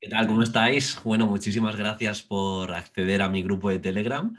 ¿Qué tal? ¿Cómo estáis? Bueno, muchísimas gracias por acceder a mi grupo de Telegram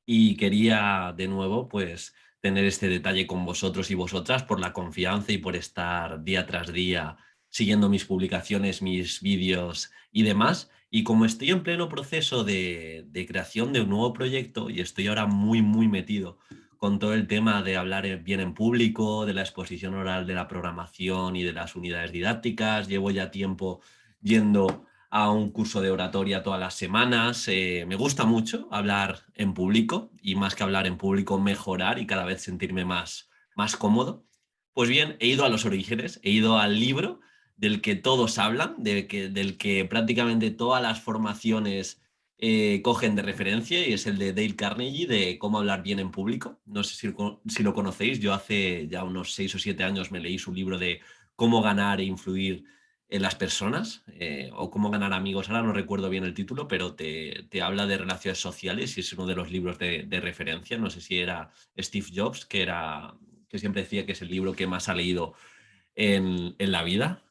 y quería de nuevo pues tener este detalle con vosotros y vosotras por la confianza y por estar día tras día siguiendo mis publicaciones, mis vídeos y demás. Y como estoy en pleno proceso de creación de un nuevo proyecto y estoy ahora muy metido con todo el tema de hablar bien en público, de la exposición oral de la programación y de las unidades didácticas, llevo ya tiempo yendo a un curso de oratoria todas las semanas. Me gusta mucho hablar en público y más que hablar en público, mejorar y cada vez sentirme más cómodo. Pues bien, he ido a los orígenes, he ido al libro del que todos hablan, del que prácticamente todas las formaciones cogen de referencia y es el de Dale Carnegie de cómo hablar bien en público. No sé si lo conocéis, yo hace ya unos 6 o 7 años me leí su libro de cómo ganar e influir en las personas o cómo ganar amigos. Ahora no recuerdo bien el título, pero te habla de relaciones sociales y es uno de los libros de referencia. No sé si era Steve Jobs, que siempre decía que es el libro que más ha leído en la vida,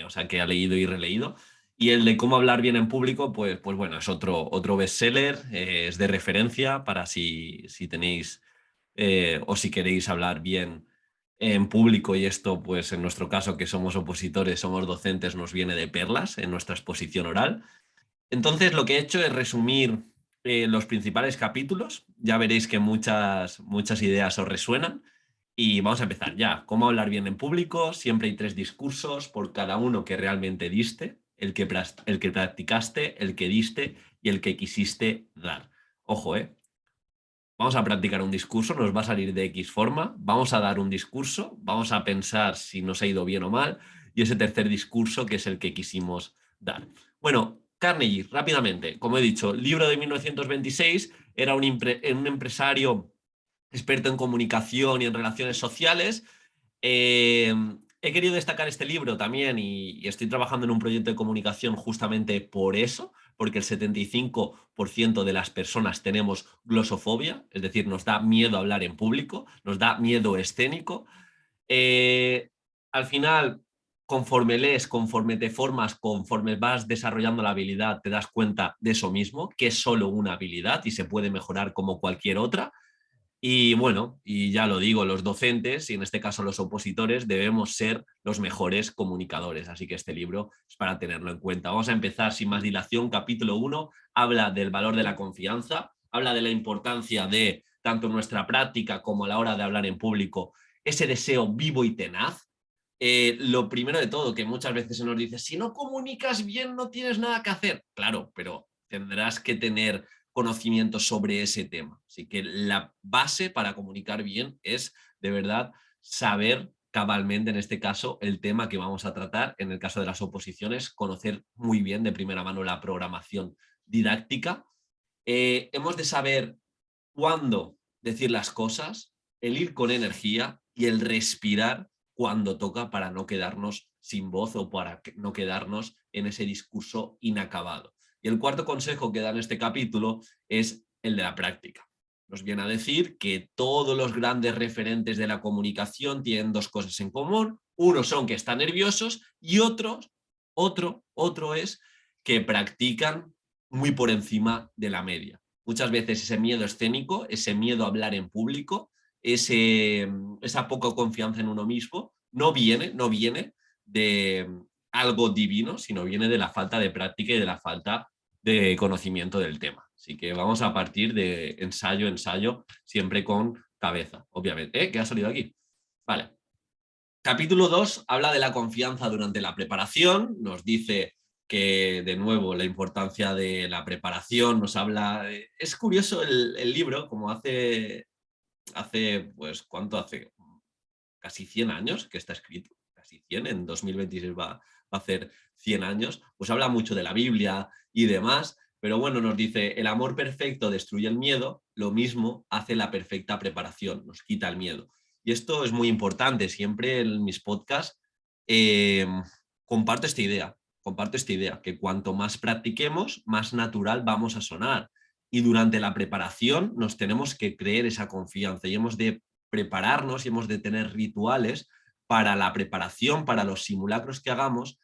o sea, que ha leído y releído. Y el de cómo hablar bien en público, pues bueno, es otro bestseller, es de referencia para si tenéis o si queréis hablar bien en público y esto, pues en nuestro caso que somos opositores, somos docentes, nos viene de perlas en nuestra exposición oral. Entonces lo que he hecho es resumir los principales capítulos, ya veréis que muchas ideas os resuenan y vamos a empezar ya. ¿Cómo hablar bien en público? Siempre hay 3 discursos por cada uno que realmente diste, el que practicaste, el que diste y el que quisiste dar. Ojo, ¿eh? Vamos a practicar un discurso, nos va a salir de X forma, vamos a dar un discurso, vamos a pensar si nos ha ido bien o mal, y ese tercer discurso que es el que quisimos dar. Bueno, Carnegie, rápidamente, como he dicho, libro de 1926, era un empresario experto en comunicación y en relaciones sociales. Eh, He querido destacar este libro también y estoy trabajando en un proyecto de comunicación justamente por eso, porque el 75% de las personas tenemos glosofobia, es decir, nos da miedo hablar en público, nos da miedo escénico. Eh, Al final, conforme lees, conforme te formas, conforme vas desarrollando la habilidad, te das cuenta de eso mismo, que es solo una habilidad y se puede mejorar como cualquier otra. Y bueno, y ya lo digo, los docentes, y en este caso los opositores, debemos ser los mejores comunicadores. Así que este libro es para tenerlo en cuenta. Vamos a empezar sin más dilación. Capítulo 1 habla del valor de la confianza, habla de la importancia de, tanto en nuestra práctica como a la hora de hablar en público, ese deseo vivo y tenaz. Lo primero de todo, que muchas veces se nos dice, si no comunicas bien no tienes nada que hacer. Claro, pero tendrás que tener conocimiento sobre ese tema. Así que la base para comunicar bien es de verdad saber cabalmente, en este caso, el tema que vamos a tratar. En el caso de las oposiciones, conocer muy bien de primera mano la programación didáctica. Hemos de saber cuándo decir las cosas, el ir con energía y el respirar cuando toca para no quedarnos sin voz o para no quedarnos en ese discurso inacabado. Y el cuarto consejo que da en este capítulo es el de la práctica. Nos viene a decir que todos los grandes referentes de la comunicación tienen 2 cosas en común. Uno son que están nerviosos y otro es que practican muy por encima de la media. Muchas veces ese miedo escénico, ese miedo a hablar en público, esa poca confianza en uno mismo, no viene de algo divino, sino viene de la falta de práctica y de la falta de conocimiento del tema. Así que vamos a partir de ensayo, siempre con cabeza, obviamente. ¿Qué ha salido aquí? Vale. Capítulo 2 habla de la confianza durante la preparación, nos dice que, de nuevo, la importancia de la preparación, nos habla... Es curioso el libro, como pues, ¿cuánto hace? Casi 100 años que está escrito, casi 100, en 2026 va a hacer 100 años, pues habla mucho de la Biblia y demás, pero bueno, nos dice, el amor perfecto destruye el miedo, lo mismo hace la perfecta preparación, nos quita el miedo. Y esto es muy importante, siempre en mis podcasts eh, comparto esta idea, que cuanto más practiquemos, más natural vamos a sonar. Y durante la preparación nos tenemos que creer esa confianza y hemos de prepararnos y hemos de tener rituales para la preparación, para los simulacros que hagamos,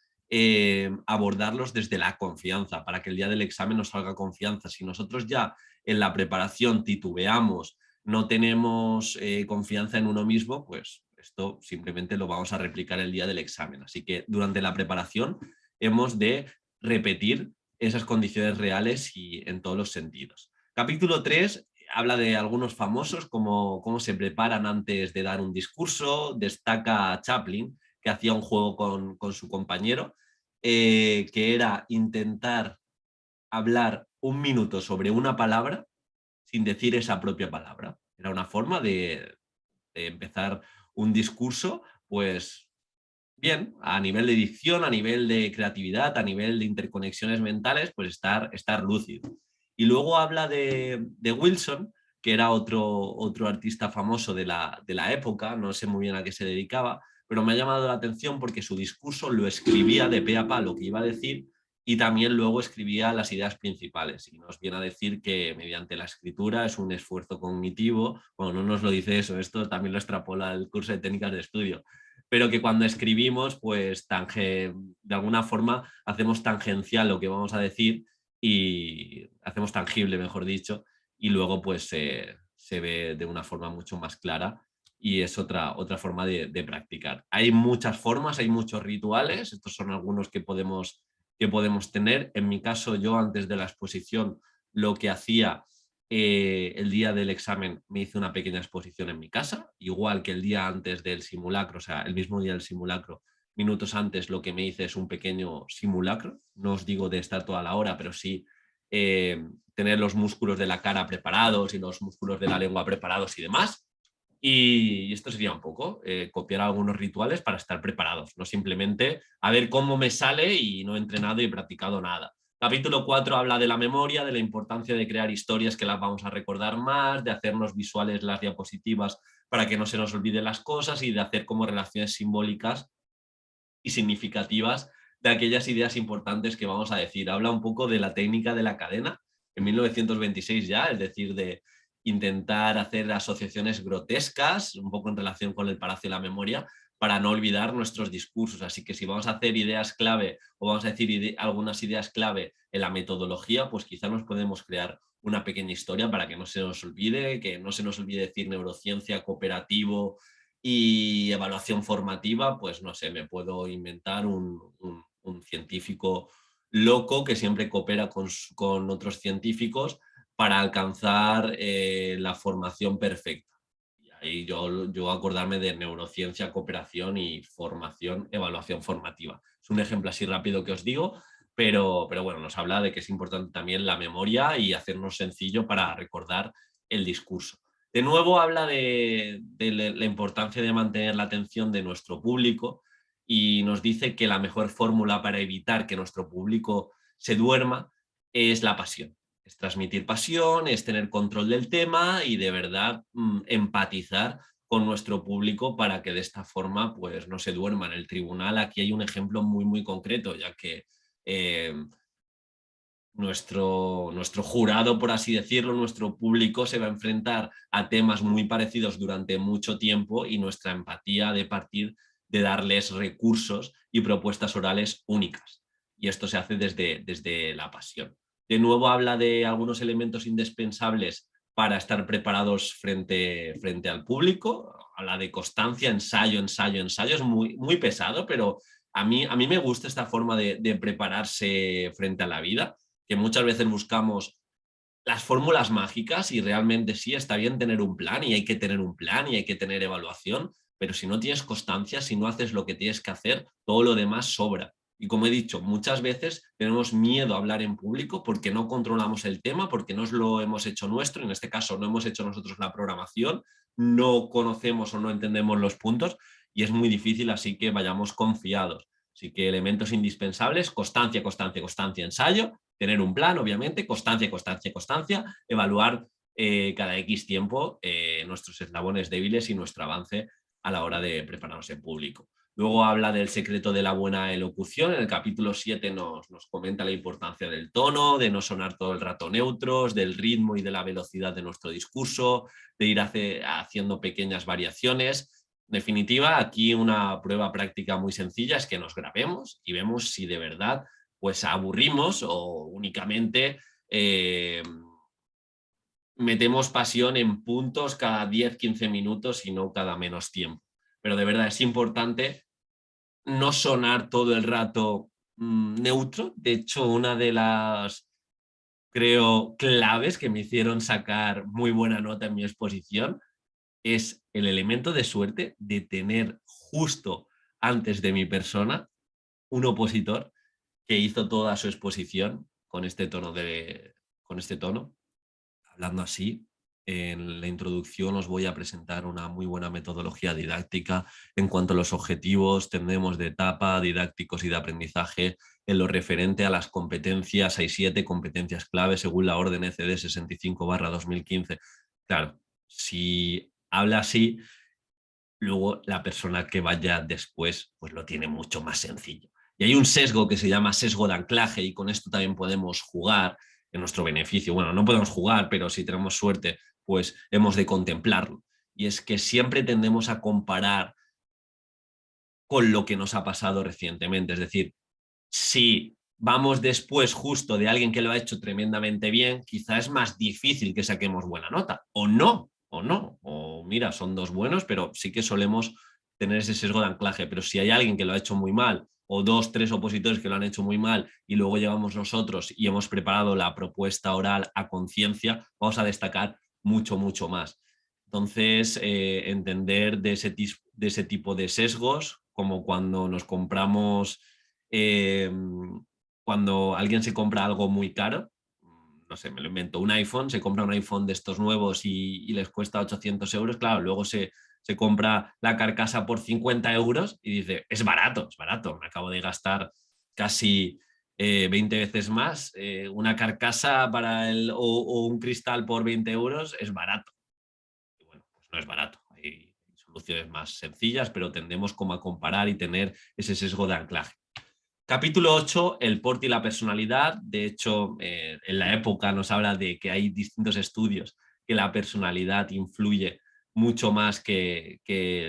abordarlos desde la confianza, para que el día del examen nos salga confianza. Si nosotros ya en la preparación titubeamos, no tenemos confianza en uno mismo, pues esto simplemente lo vamos a replicar el día del examen. Así que durante la preparación hemos de repetir esas condiciones reales y en todos los sentidos. Capítulo 3 habla de algunos famosos, como cómo se preparan antes de dar un discurso. Destaca a Chaplin, que hacía un juego con su compañero, que era intentar hablar un minuto sobre una palabra sin decir esa propia palabra. Era una forma de empezar un discurso, pues bien, a nivel de dicción, a nivel de creatividad, a nivel de interconexiones mentales, pues estar lúcido. Y luego habla de Wilson, que era otro artista famoso de la época, no sé muy bien a qué se dedicaba, pero me ha llamado la atención porque su discurso lo escribía de pe a pa lo que iba a decir y también luego escribía las ideas principales. Y nos viene a decir que mediante la escritura es un esfuerzo cognitivo. Bueno, no nos lo dice eso, esto también lo extrapola el curso de técnicas de estudio, pero que cuando escribimos, pues de alguna forma hacemos tangencial lo que vamos a decir y hacemos tangible, mejor dicho, y luego pues se ve de una forma mucho más clara y es otra forma de practicar. Hay muchas formas, hay muchos rituales, estos son algunos que podemos tener. En mi caso, yo antes de la exposición lo que hacía el día del examen me hice una pequeña exposición en mi casa, igual que el día antes del simulacro, o sea, el mismo día del simulacro, minutos antes lo que me hice es un pequeño simulacro, no os digo de estar toda la hora, pero sí tener los músculos de la cara preparados y los músculos de la lengua preparados y demás. Y esto sería un poco, copiar algunos rituales para estar preparados, no simplemente a ver cómo me sale y no he entrenado y he practicado nada. Capítulo 4 habla de la memoria, de la importancia de crear historias que las vamos a recordar más, de hacernos visuales las diapositivas para que no se nos olviden las cosas y de hacer como relaciones simbólicas y significativas de aquellas ideas importantes que vamos a decir. Habla un poco de la técnica de la cadena, en 1926 ya, es decir, de intentar hacer asociaciones grotescas, un poco en relación con el Palacio de la Memoria, para no olvidar nuestros discursos. Así que si vamos a hacer ideas clave o vamos a decir algunas ideas clave en la metodología, pues quizá nos podemos crear una pequeña historia para que no se nos olvide, que no se nos olvide decir neurociencia, cooperativo y evaluación formativa, pues no sé, me puedo inventar un científico loco que siempre coopera con otros científicos para alcanzar la formación perfecta. Y ahí yo acordarme de neurociencia, cooperación y formación, evaluación formativa. Es un ejemplo así rápido que os digo, pero bueno, nos habla de que es importante también la memoria y hacernos sencillo para recordar el discurso. De nuevo habla de la importancia de mantener la atención de nuestro público y nos dice que la mejor fórmula para evitar que nuestro público se duerma es la pasión. Es transmitir pasión, es tener control del tema y de verdad empatizar con nuestro público para que de esta forma pues, no se duerma en el tribunal. Aquí hay un ejemplo muy concreto, ya que eh, nuestro jurado, por así decirlo, nuestro público se va a enfrentar a temas muy parecidos durante mucho tiempo y nuestra empatía de partir de darles recursos y propuestas orales únicas. Y esto se hace desde la pasión. De nuevo habla de algunos elementos indispensables para estar preparados frente al público. Habla de constancia, ensayo. Es muy pesado, pero a mí me gusta esta forma de prepararse frente a la vida, que muchas veces buscamos las fórmulas mágicas y realmente sí está bien tener un plan y hay que tener un plan y hay que tener evaluación, pero si no tienes constancia, si no haces lo que tienes que hacer, todo lo demás sobra. Y como he dicho, muchas veces tenemos miedo a hablar en público porque no controlamos el tema, porque no lo hemos hecho nuestro, en este caso no hemos hecho nosotros la programación, no conocemos o no entendemos los puntos y es muy difícil, así que vayamos confiados. Así que elementos indispensables, constancia, ensayo, tener un plan, obviamente, constancia, evaluar cada X tiempo nuestros eslabones débiles y nuestro avance a la hora de prepararnos en público. Luego habla del secreto de la buena elocución. En el capítulo 7 nos comenta la importancia del tono, de no sonar todo el rato neutros, del ritmo y de la velocidad de nuestro discurso, de ir haciendo pequeñas variaciones. definitiva, aquí una prueba práctica muy sencilla es que nos grabemos y vemos si de verdad pues aburrimos o únicamente metemos pasión en puntos cada 10-15 minutos y no cada menos tiempo. Pero de verdad es importante no sonar todo el rato neutro. De hecho, una de las, creo, claves que me hicieron sacar muy buena nota en mi exposición es el elemento de suerte de tener justo antes de mi persona un opositor que hizo toda su exposición con este tono hablando así. En la introducción os voy a presentar una muy buena metodología didáctica en cuanto a los objetivos tendremos de etapa, didácticos y de aprendizaje en lo referente a las competencias. Hay 7 competencias clave según la orden ECD 65/2015. Claro, si habla así, luego la persona que vaya después pues lo tiene mucho más sencillo. Y hay un sesgo que se llama sesgo de anclaje y con esto también podemos jugar en nuestro beneficio. Bueno, no podemos jugar, pero si tenemos suerte, pues hemos de contemplarlo. Y es que siempre tendemos a comparar con lo que nos ha pasado recientemente. Es decir, si vamos después justo de alguien que lo ha hecho tremendamente bien, quizá es más difícil que saquemos buena nota. O no. O mira, son dos buenos, pero sí que solemos tener ese sesgo de anclaje. Pero si hay alguien que lo ha hecho muy mal, o 2, 3 opositores que lo han hecho muy mal, y luego llegamos nosotros y hemos preparado la propuesta oral a conciencia, vamos a destacar mucho, mucho más. Entonces, entender de ese tipo de sesgos, como cuando nos compramos eh, cuando alguien se compra algo muy caro, no sé, me lo invento, un iPhone, se compra un iPhone de estos nuevos y les cuesta 800 euros, claro, luego se compra la carcasa por 50 euros y dice, es barato, me acabo de gastar casi 20 veces más, una carcasa o un cristal por 20 euros es barato. Y bueno, pues no es barato, hay soluciones más sencillas, pero tendemos como a comparar y tener ese sesgo de anclaje. Capítulo 8, el porte y la personalidad. De hecho, en la época nos habla de que hay distintos estudios que la personalidad influye mucho más que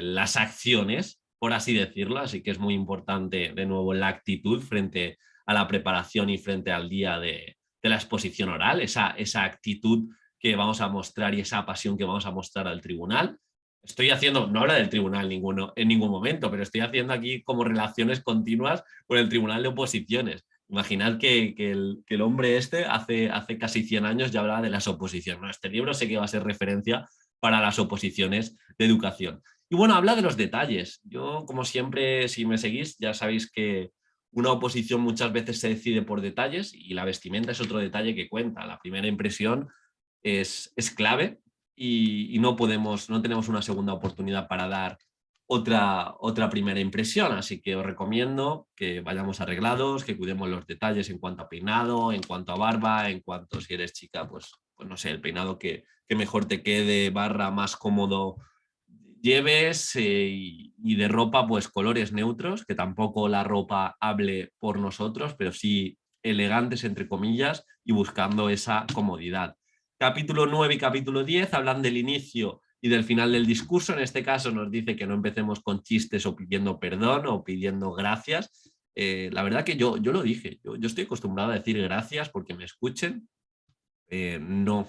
las acciones, por así decirlo. Así que es muy importante, de nuevo, la actitud frente a la preparación y frente al día de la exposición oral, esa actitud que vamos a mostrar y esa pasión que vamos a mostrar al tribunal. Estoy haciendo, no habla del tribunal en ningún momento, pero estoy haciendo aquí como relaciones continuas con el tribunal de oposiciones. Imaginad que el hombre este hace casi 100 años ya hablaba de las oposiciones. Bueno, este libro sé que va a ser referencia para las oposiciones de educación. Y bueno, habla de los detalles. Yo, como siempre, si me seguís, ya sabéis que una oposición muchas veces se decide por detalles y la vestimenta es otro detalle que cuenta. La primera impresión es clave y no tenemos una segunda oportunidad para dar otra primera impresión, así que os recomiendo que vayamos arreglados, que cuidemos los detalles en cuanto a peinado, en cuanto a barba, en cuanto si eres chica, pues no sé, el peinado que mejor te quede, barra más cómodo lleves y de ropa pues colores neutros, que tampoco la ropa hable por nosotros, pero sí elegantes entre comillas y buscando esa comodidad. Capítulo 9 y capítulo 10 hablan del inicio y del final del discurso. En este caso nos dice que no empecemos con chistes o pidiendo perdón o pidiendo gracias. La verdad que yo lo dije, yo estoy acostumbrado a decir gracias porque me escuchen. No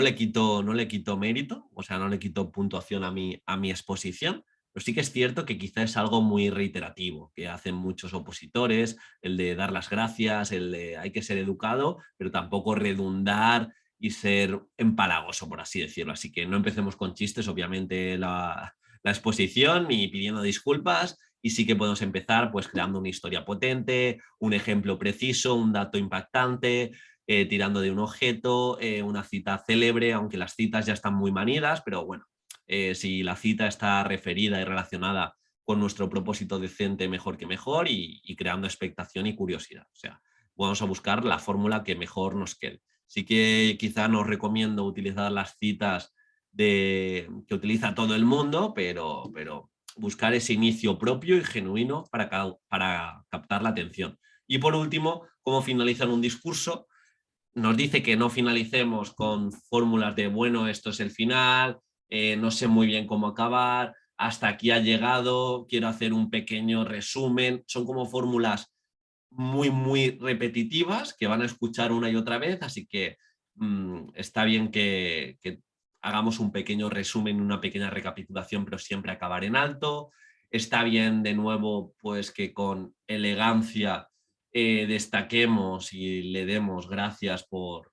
le quito mérito, o sea, no le quito puntuación a mi exposición, pero sí que es cierto que quizá es algo muy reiterativo, que hacen muchos opositores, el de dar las gracias, el de hay que ser educado, pero tampoco redundar y ser empalagoso, por así decirlo. Así que no empecemos con chistes, obviamente, la exposición y pidiendo disculpas, y sí que podemos empezar pues creando una historia potente, un ejemplo preciso, un dato impactante, tirando de un objeto, una cita célebre, aunque las citas ya están muy manidas, pero bueno, si la cita está referida y relacionada con nuestro propósito decente, mejor que mejor, y creando expectación y curiosidad. O sea, vamos a buscar la fórmula que mejor nos quede. Sí que quizá no recomiendo utilizar las citas que utiliza todo el mundo, pero buscar ese inicio propio y genuino para captar la atención. Y por último, cómo finalizar un discurso. Nos dice que no finalicemos con fórmulas de, bueno, esto es el final, no sé muy bien cómo acabar, hasta aquí ha llegado, quiero hacer un pequeño resumen. Son como fórmulas muy, muy repetitivas que van a escuchar una y otra vez, así que está bien que hagamos un pequeño resumen, una pequeña recapitulación, pero siempre acabar en alto. Está bien, de nuevo, pues que con elegancia destaquemos y le demos gracias por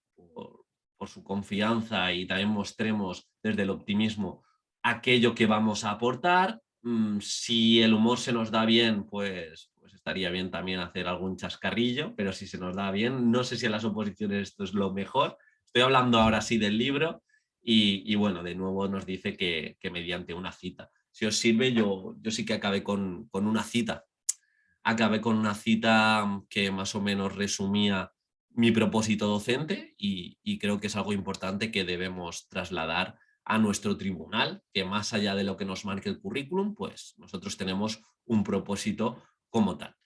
su confianza y también mostremos desde el optimismo aquello que vamos a aportar. Si el humor se nos da bien, pues estaría bien también hacer algún chascarrillo, pero si se nos da bien, no sé si en las oposiciones esto es lo mejor. Estoy hablando ahora sí del libro y bueno, de nuevo nos dice que mediante una cita. Si os sirve, yo sí que con una cita. Acabé con una cita que más o menos resumía mi propósito docente y creo que es algo importante que debemos trasladar a nuestro tribunal, que más allá de lo que nos marque el currículum, pues nosotros tenemos un propósito como tal.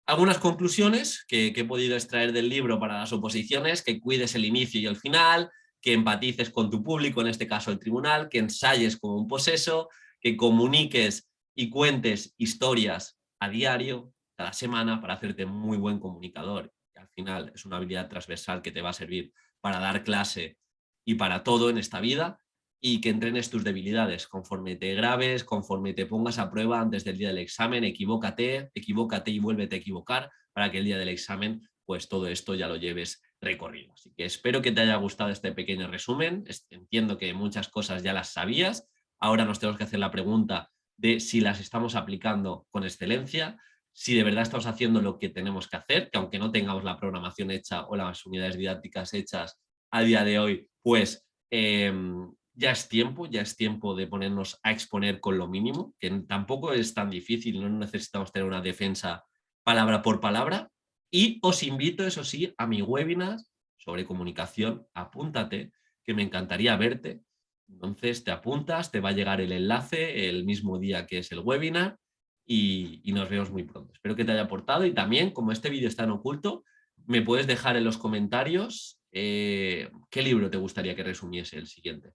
Algunas conclusiones que he podido extraer del libro para las oposiciones: que cuides el inicio y el final, que empatices con tu público, en este caso el tribunal, que ensayes como un poseso, que comuniques y cuentes historias a diario, cada semana, para hacerte muy buen comunicador. Y al final es una habilidad transversal que te va a servir para dar clase y para todo en esta vida, y que entrenes tus debilidades conforme te grabes, conforme te pongas a prueba antes del día del examen. Equivócate, equivócate y vuélvete a equivocar para que el día del examen pues todo esto ya lo lleves recorrido. Así que espero que te haya gustado este pequeño resumen. Entiendo que muchas cosas ya las sabías. Ahora nos tenemos que hacer la pregunta de si las estamos aplicando con excelencia, si de verdad estamos haciendo lo que tenemos que hacer, que aunque no tengamos la programación hecha o las unidades didácticas hechas a día de hoy, pues ya es tiempo de ponernos a exponer con lo mínimo, que tampoco es tan difícil, no necesitamos tener una defensa palabra por palabra. Y os invito, eso sí, a mi webinar sobre comunicación. Apúntate, que me encantaría verte. Entonces te apuntas, te va a llegar el enlace el mismo día que es el webinar y nos vemos muy pronto. Espero que te haya aportado y también, como este vídeo está en oculto, me puedes dejar en los comentarios qué libro te gustaría que resumiese el siguiente.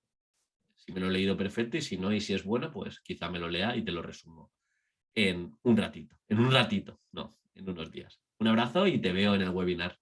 Si me lo he leído, perfecto, y si no, y si es bueno, pues quizá me lo lea y te lo resumo en un ratito, no, en unos días. Un abrazo y te veo en el webinar.